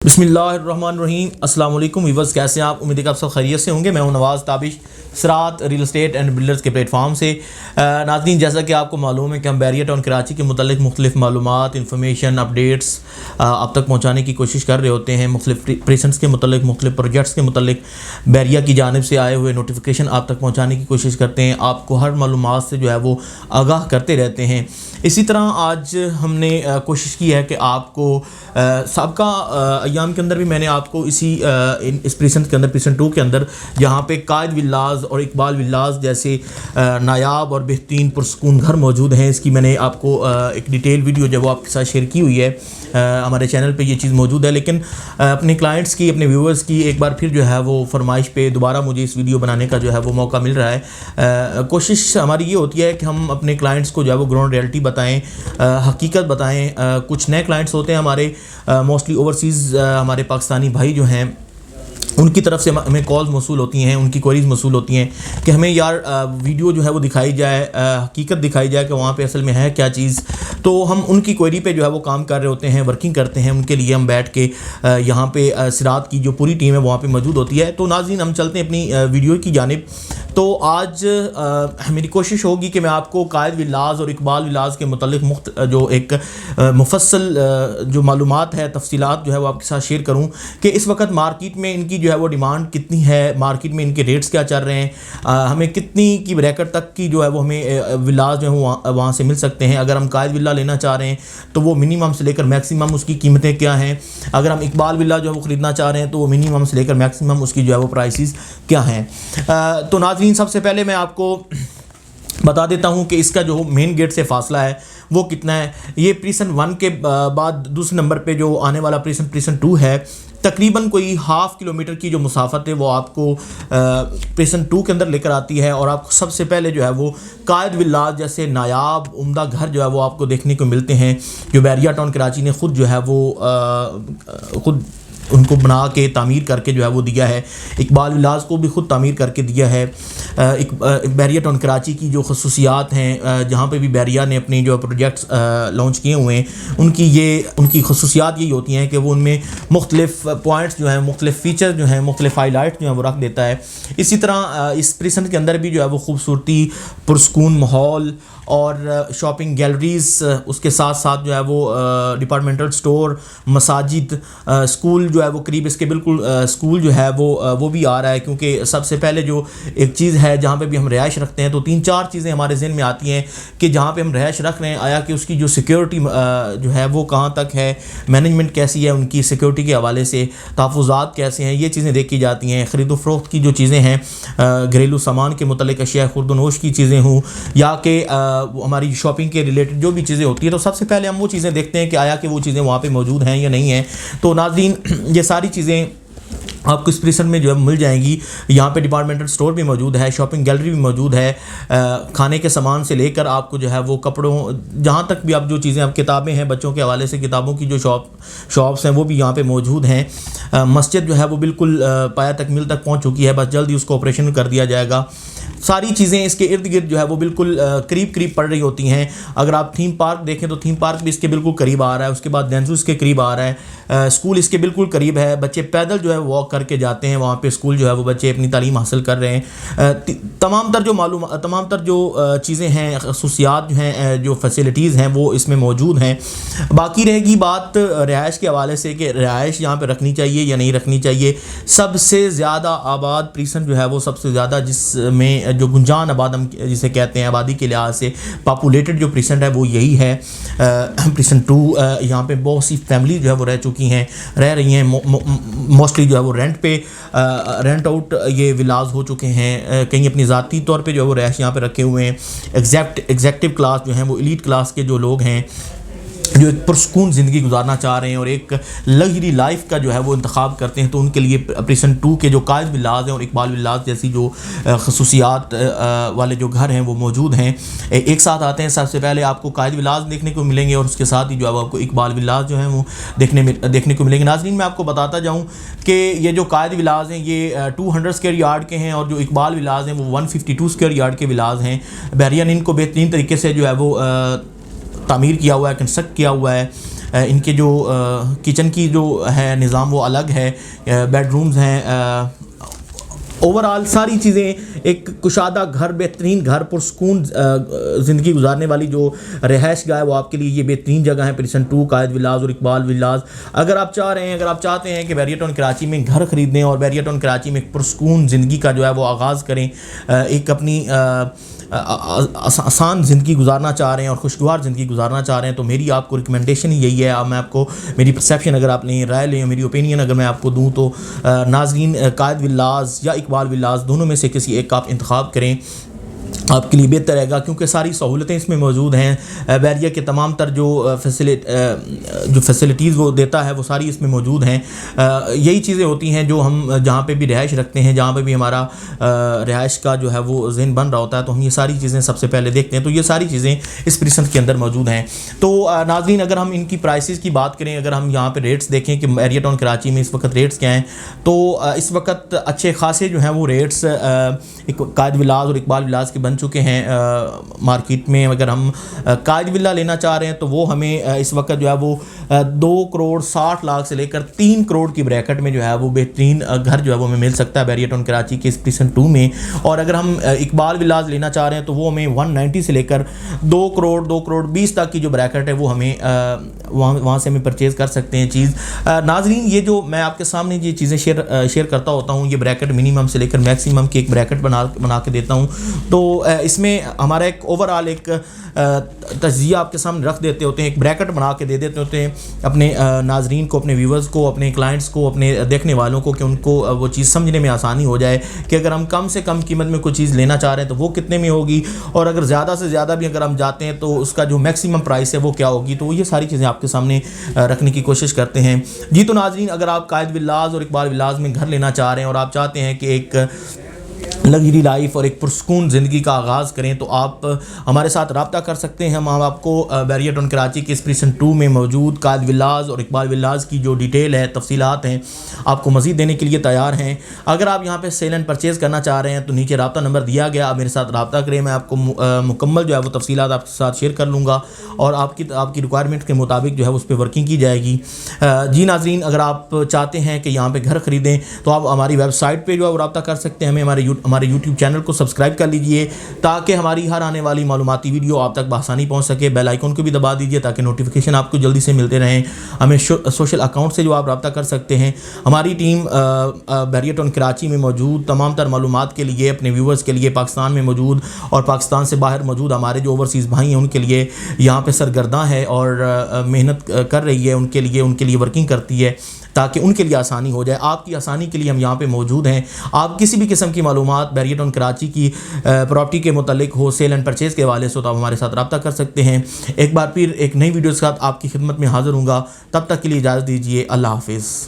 बिस्मिल्लाहिर्रहमानिर्रहीम। अस्सलाम वालेकुम व्यूअर्स, कैसे हैं आप? उम्मीद है कि आप सब खैरियत से होंगे। मैं हूं नवाज़ ताबिश, सिरात रियल एस्टेट एंड बिल्डर्स के प्लेटफॉर्म से। नाज़रीन, जैसा कि आपको मालूम है कि हम बैरिया टाउन कराची के मुतल्लिक़ मुख्तलिफ़ मालूमात, इंफॉर्मेशन, अपडेट्स आप तक पहुँचाने की कोशिश कर रहे होते हैं। मुख्तलिफ़ प्रेजेंट्स के मुतल्लिक़, मुख्तलिफ़ प्रोजेक्ट्स के मुतल्लिक़ बैरिया की जानिब से आए हुए नोटिफिकेशन आप तक पहुँचाने की कोशिश करते हैं। आपको हर मालूमात से जो है वो आगाह करते रहते हैं। इसी तरह आज हमने कोशिश की है कि आपको सबका अयाम के अंदर भी मैंने आपको इस प्रेजेंट के अंदर, प्रेजेंट 2 के अंदर, जहाँ पे कायद विल्लाज और इकबाल विल्लाज जैसे नायाब और बेहतरीन पुरसकून घर मौजूद हैं, इसकी मैंने आपको एक डिटेल वीडियो जो वो आपके साथ शेयर की हुई है। हमारे चैनल पे ये चीज़ मौजूद है, लेकिन अपने क्लाइंट्स की, अपने व्यूअर्स की एक बार फिर जो है वो फरमाइश पे दोबारा मुझे इस वीडियो बनाने का जो है वो मौका मिल रहा है। कोशिश हमारी ये होती है कि हम अपने क्लाइंट्स को जो है वो ग्राउंड रियलिटी बताएं, हकीकत बताएं। कुछ नए क्लाइंट्स होते हैं हमारे, मोस्टली ओवरसीज़ हमारे पाकिस्तानी भाई जो हैं, उनकी तरफ से हमें कॉल्स मौसूल होती हैं, उनकी क्वेरीज़ मौसूल होती हैं कि हमें यार वीडियो जो है वो दिखाई जाए, हकीकत दिखाई जाए कि वहाँ पे असल में है क्या चीज़। तो हम उनकी क्वेरी पे जो है वो काम कर रहे होते हैं, वर्किंग करते हैं। उनके लिए हम बैठ के यहाँ पे सिरात की जो पूरी टीम है वहाँ पे मौजूद होती है। तो नाज़रीन, हम चलते हैं अपनी वीडियो की जानिब। तो आज मेरी कोशिश होगी कि मैं आपको कायद विल्लाज और इकबाल विल्लाज के मुतल्लिक़ जो एक मुफस्सल जो मालूमात है, तफसीलात जो है वो आपके साथ शेयर करूं कि इस वक्त मार्केट में इनकी जो है वो डिमांड कितनी है, मार्केट में इनके रेट्स क्या चल रहे हैं, हमें कितनी की ब्रैकेट तक की जो है वो हमें विल्लाज जो है वहाँ से मिल सकते हैं। अगर हम कायद विल्ला लेना चाह रहे हैं तो वो मिनिमम से लेकर मैक्सिमम उसकी कीमतें क्या हैं। अगर हम इकबाल विल्ला जो है वो ख़रीदना चाह रहे हैं तो वो मिनिमम से लेकर मैक्सिमम उसकी जो है वो प्राइसेस क्या हैं। तो नाज़रीन, सबसे पहले मैं आपको बता देता हूं कि इसका जो मेन गेट से फासला है वो कितना है। ये प्रीसन 1 के बाद दूसरे नंबर पे जो आने वाला प्रीसन 2 है, तकरीबन कोई ½ किलोमीटर की जो मुसाफत है वो आपको प्रीसन 2 के अंदर लेकर आती है। और आपको सबसे पहले जो है वो कायद विल्लाज जैसे नायाब उम्दा घर जो है वो आपको देखने को मिलते हैं, जो बैरिया टाउन कराची ने ख़ुद जो है वो ख़ुद उनको बना के तामीर करके जो है वो दिया है। इकबाल विल्लाज को भी ख़ुद तामीर करके दिया है। बैरिया टाउन कराची की जो खसूसियात हैं, जहाँ पे भी बैरिया ने अपनी जो प्रोजेक्ट्स लॉन्च किए हुए हैं, उनकी खसूसियात यही होती हैं कि वो उनमें मुख्तलिफ़ पॉइंट्स जो हैं, मुख्तलिफ़ फ़ीचर जो हैं, मुख्तलिफ़ हाईलाइट जो हैं वो रख देता है। इसी तरह इस प्रेजेंट के अंदर भी जो है वो खूबसूरती, पुरसकून माहौल और शॉपिंग गैलरीज़, उसके साथ साथ जो है वो डिपार्टमेंटल स्टोर, मसाजिद, स्कूल जो है वो करीब इसके बिल्कुल स्कूल जो है वो भी आ रहा है। क्योंकि सबसे पहले जो एक चीज़ है जहाँ पे भी हम रिहाइश रखते हैं तो 3-4 चीज़ें हमारे ज़हन में आती हैं कि जहाँ पे हम रिहाइश रख रहे हैं, आया कि उसकी जो सिक्योरिटी जो है वो कहाँ तक है, मैनेजमेंट कैसी है उनकी सिक्योरिटी के हवाले से, तहफ़्फ़ुज़ात कैसे हैं, ये चीज़ें देखी जाती हैं। ख़रीदो फ़रोख्त की जो चीज़ें हैं, घरेलू सामान के मुतल्लिक़ अशिया, खुर्द-ओ-नोश की चीज़ें हों, या कि हमारी शॉपिंग के रिलेटेड जो भी चीज़ें होती है, तो सबसे पहले हम वो चीज़ें देखते हैं कि आया कि वो चीज़ें वहाँ पे मौजूद हैं या नहीं हैं। तो नाज़रीन, ये सारी चीज़ें आपको इस प्रेजेंट में जो है मिल जाएंगी। यहाँ पे डिपार्टमेंटल स्टोर भी मौजूद है, शॉपिंग गैलरी भी मौजूद है, खाने के सामान से लेकर आपको जो है वो कपड़ों, जहाँ तक भी आप जो चीज़ें, आप किताबें हैं, बच्चों के हवाले से किताबों की जो शॉप्स हैं वो भी यहाँ पे मौजूद हैं। मस्जिद जो है वो बिल्कुल पाया तकमील तक पहुँच चुकी है, बस जल्दी उसको ऑपरेशन कर दिया जाएगा। सारी चीज़ें इसके इर्द गिर्द जो है वो बिल्कुल करीब करीब पड़ रही होती हैं। अगर आप थीम पार्क देखें तो थीम पार्क भी इसके बिल्कुल करीब आ रहा है, उसके बाद डेंजू इसके करीब आ रहा है, स्कूल इसके बिल्कुल करीब है। बच्चे पैदल जो है वॉक करके जाते हैं वहाँ पे स्कूल, जो है वो बच्चे अपनी तालीम हासिल कर रहे हैं। तमाम तर जो चीज़ें हैं, खसूसियात जो हैं, जो फैसिलिटीज़ हैं वो इसमें मौजूद हैं। बाकी रहेगी बात रिहाइश के हवाले से कि रिहाइश यहाँ पर रखनी चाहिए या नहीं रखनी चाहिए। सबसे ज़्यादा आबाद प्रीसन जो है वो, सबसे ज़्यादा जिसमें जो गुंजान आबाद हम जिसे कहते हैं, आबादी के लिहाज से पॉपुलेटेड जो प्रेजेंट है वो यही है प्रेजेंट 2। यहाँ पे बहुत सी फैमिली जो है वो रह रही हैं, मोस्टली जो है वो रेंट आउट ये विलाज हो चुके हैं। कहीं अपनी ज़ाती तौर पे जो है वो रैश यहाँ पे रखे हुए हैं। एग्जेक्टिव क्लास जो हैं वो एलीट क्लास के जो लोग हैं, जो एक पुरसकून ज़िंदगी गुजारना चाह रहे हैं और एक लग्जरी लाइफ का जो है वो इंतखाब करते हैं, तो उनके लिए प्रेजेंट 2 के जो कायद विल्लाज हैं और इकबाल विल्लाज जैसी जो खसूसियात वाले जो घर हैं वो मौजूद हैं, एक साथ आते हैं। सबसे पहले आपको कायद विल्लाज देखने को मिलेंगे और उसके साथ ही जो है आपको इकबाल विल्लाज जो हैं वो देखने को मिलेंगे। नाज़रीन, मैं आपको बताता जाऊँ कि ये जो कायद विल्लाज हैं ये 200 स्क्वायर यार्ड के हैं, और जो इकबाल विल्लाज हैं वो 152 स्क्वायर यार्ड के विल्लाज हैं। बैरिया ने इनको बेहतरीन तरीके से जो है वो तामीर किया हुआ है, कंस्ट्रक्ट किया हुआ है। ان کے جو کچن کی جو ہے نظام وہ الگ ہے، بیڈ رومز ہیں، اوورآل ساری چیزیں ایک کشادہ گھر، بہترین گھر، پرسکون زندگی گزارنے والی جو رہائش گاہ ہے وہ آپ کے لیے یہ بہترین جگہ ہے پریسن 2 قائد ولاز اور اقبال ولاز۔ اگر آپ چاہتے ہیں کہ بیریا ٹاؤن کراچی میں گھر خریدیں اور بیریا ٹاؤن کراچی میں ایک پرسکون زندگی کا جو ہے وہ آغاز کریں، ایک اپنی آسان زندگی گزارنا چاہ رہے ہیں اور خوشگوار زندگی گزارنا چاہ رہے ہیں، تو میری آپ کو ریکمنڈیشن ہی یہی ہے۔ میں آپ کو میری پرسیپشن اگر آپ لیں، رائے لیں، میری اوپینین اگر میں آپ کو دوں تو ناظرین قائد ولاز یا اقبال ولاز دونوں میں سے کسی ایک کا آپ انتخاب کریں، آپ کے لیے بہتر رہے گا، کیونکہ ساری سہولتیں اس میں موجود ہیں۔ بیریا کے تمام تر جو فیسلٹیز وہ دیتا ہے وہ ساری اس میں موجود ہیں۔ یہی چیزیں ہوتی ہیں جو ہم جہاں پہ بھی رہائش رکھتے ہیں، جہاں پہ بھی ہمارا رہائش کا جو ہے وہ ذہن بن رہا ہوتا ہے، تو ہم یہ ساری چیزیں سب سے پہلے دیکھتے ہیں، تو یہ ساری چیزیں اس پریسنٹ کے اندر موجود ہیں۔ تو ناظرین اگر ہم ان کی پرائسز کی بات کریں، اگر ہم یہاں پہ ریٹس دیکھیں کہ بیریا ٹاؤن کراچی میں اس وقت ریٹس کیا ہیں، تو اس وقت اچھے خاصے جو ہیں وہ ریٹس قائد ولاز اور اقبال ولاز کے بن چکے ہیں مارکیٹ میں۔ اگر ہم قائد ولا لینا چاہ رہے ہیں تو وہ ہمیں اس وقت جو ہے وہ 2,60,00,000 سے لے کر 3 کروڑ کی بریکٹ میں جو ہے وہ بہترین گھر جو ہے وہ ہمیں مل سکتا ہے بیریا ٹاؤن کراچی کے اس پریسن 2 میں۔ اور اگر ہم اقبال ولاز لینا چاہ رہے ہیں تو وہ ہمیں 190 سے لے کر 2 کروڑ 20 تک کی جو بریکٹ ہے وہ ہمیں وہاں سے ہمیں پرچیز کر سکتے ہیں چیز۔ ناظرین یہ جو میں آپ کے سامنے یہ چیزیں شیئر کرتا ہوتا ہوں، یہ بریکٹ منیمم سے لے کر میکسیمم کی ایک بریکٹ بنا کے دیتا ہوں، تو اس میں ہمارا ایک اوورآل ایک تجزیہ آپ کے سامنے رکھ دیتے ہوتے ہیں، ایک بریکٹ بنا کے دے دیتے ہوتے ہیں اپنے ناظرین کو، اپنے ویورز کو، اپنے کلائنٹس کو، اپنے دیکھنے والوں کو، کہ ان کو وہ چیز سمجھنے میں آسانی ہو جائے کہ اگر ہم کم سے کم قیمت میں کوئی چیز لینا چاہ رہے ہیں تو وہ کتنے میں ہوگی، اور اگر زیادہ سے زیادہ بھی اگر ہم جاتے ہیں تو اس کا جو میکسیمم پرائس ہے وہ کیا ہوگی۔ تو یہ ساری چیزیں آپ کے سامنے رکھنے کی کوشش کرتے ہیں۔ جی تو ناظرین اگر آپ قائد ولاز اور اقبال ولاز میں گھر لینا چاہ رہے ہیں اور آپ چاہتے ہیں کہ ایک لگژری لائف اور ایک پرسکون زندگی کا آغاز کریں تو آپ ہمارے ساتھ رابطہ کر سکتے ہیں۔ ہم آپ کو بیریا ٹاؤن کراچی کے اس پریسن 2 میں موجود قائد ولاز اور اقبال ولاز کی جو ڈیٹیل ہے، تفصیلات ہیں، آپ کو مزید دینے کے لیے تیار ہیں۔ اگر آپ یہاں پہ سیل اینڈ پرچیز کرنا چاہ رہے ہیں تو نیچے رابطہ نمبر دیا گیا، آپ میرے ساتھ رابطہ کریں، میں آپ کو مکمل جو ہے وہ تفصیلات آپ کے ساتھ شیئر کر لوں گا اور آپ کی ریکوائرمنٹ کے مطابق جو ہے اس پہ ورکنگ کی جائے گی۔ جی ناظرین اگر آپ چاہتے ہیں کہ یہاں پہ گھر خریدیں تو آپ ہماری ویب سائٹ پہ جو ہے وہ رابطہ کر سکتے ہیں، ہمارے یوٹیوب چینل کو سبسکرائب کر لیجئے تاکہ ہماری ہر آنے والی معلوماتی ویڈیو آپ تک بآسانی پہنچ سکے۔ بیل آئیکن کو بھی دبا دیجئے تاکہ نوٹیفیکیشن آپ کو جلدی سے ملتے رہیں۔ ہمیں سوشل اکاؤنٹ سے جو آپ رابطہ کر سکتے ہیں۔ ہماری ٹیم بیریا ٹاؤن کراچی میں موجود تمام تر معلومات کے لیے، اپنے ویورز کے لیے، پاکستان میں موجود اور پاکستان سے باہر موجود ہمارے جو اوورسیز بھائی ہیں ان کے لیے یہاں پہ سرگرداں ہے اور محنت کر رہی ہے، ان کے لیے ورکنگ کرتی ہے تاکہ ان کے لیے آسانی ہو جائے۔ آپ کی آسانی کے لیے ہم یہاں پہ موجود ہیں۔ آپ کسی بھی قسم کی معلومات بیریا ٹاؤن کراچی کی پراپرٹی کے متعلق ہو، سیل اینڈ پرچیز کے حوالے سے، تو آپ ہمارے ساتھ رابطہ کر سکتے ہیں۔ ایک بار پھر ایک نئی ویڈیو کے ساتھ آپ کی خدمت میں حاضر ہوں گا، تب تک کے لیے اجازت دیجیے۔ اللہ حافظ۔